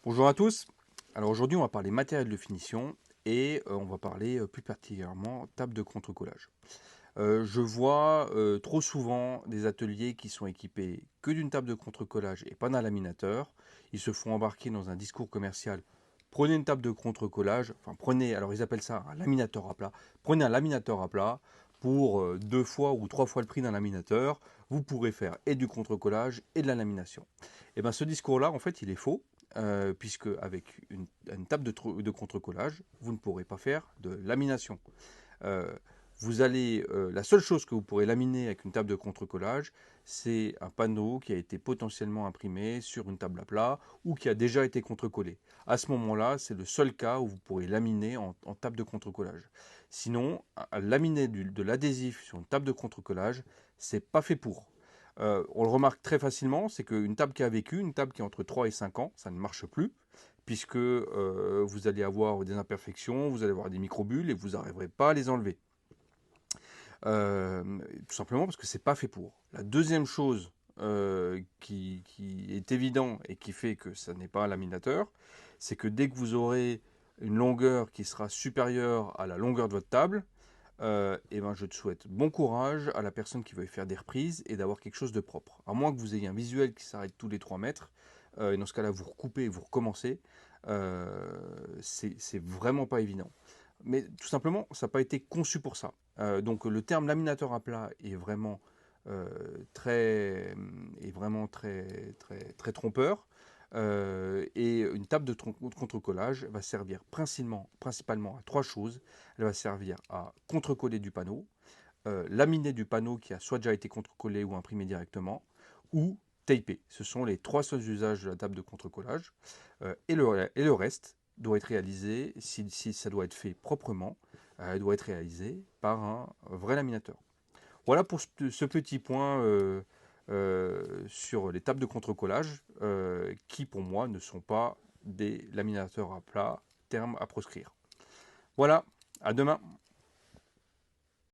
Bonjour à tous. Alors aujourd'hui, on va parler matériel de finition et on va parler plus particulièrement table de contre-collage. Je vois trop souvent des ateliers qui sont équipés que d'une table de contre-collage et pas d'un laminateur. Ils se font embarquer dans un discours commercial. Prenez une table de contre-collage, enfin prenez, alors ils appellent ça un laminateur à plat. Prenez un laminateur à plat pour deux fois ou trois fois le prix d'un laminateur. Vous pourrez faire et du contre-collage et de la lamination. Et bien ce discours-là, en fait, il est faux. Puisque avec une table de contre-collage, vous ne pourrez pas faire de lamination. Euh, la seule chose que vous pourrez laminer avec une table de contre-collage, c'est un panneau qui a été potentiellement imprimé sur une table à plat ou qui a déjà été contre-collé. À ce moment-là, c'est le seul cas où vous pourrez laminer en table de contre-collage. Sinon, laminer de l'adhésif sur une table de contre-collage, c'est pas fait pour. On le remarque très facilement, c'est qu'une table qui a vécu, une table qui est entre 3 et 5 ans, ça ne marche plus, puisque vous allez avoir des imperfections, vous allez avoir des microbules et vous n'arriverez pas à les enlever. Tout simplement parce que c'est pas fait pour. La deuxième chose qui est évident et qui fait que ça n'est pas un laminateur, c'est que dès que vous aurez une longueur qui sera supérieure à la longueur de votre table, et ben je te souhaite bon courage à la personne qui veut faire des reprises et d'avoir quelque chose de propre. À moins que vous ayez un visuel qui s'arrête tous les 3 mètres, et dans ce cas-là, vous recoupez et vous recommencez. C'est vraiment pas évident. Mais tout simplement, ça n'a pas été conçu pour ça. Donc le terme laminateur à plat euh, très, est vraiment très trompeur. Et une table de contre-collage va servir principalement à trois choses. Elle va servir à contre-coller du panneau, laminer du panneau qui a soit déjà été contre-collé ou imprimé directement, ou taper. Ce sont les trois seuls usages de la table de contre-collage. Et le reste doit être réalisé, si ça doit être fait proprement, doit être réalisé par un vrai laminateur. Voilà pour ce petit point sur les tables de contre-collage qui, pour moi, ne sont pas des laminateurs à plat, terme à proscrire. Voilà, à demain.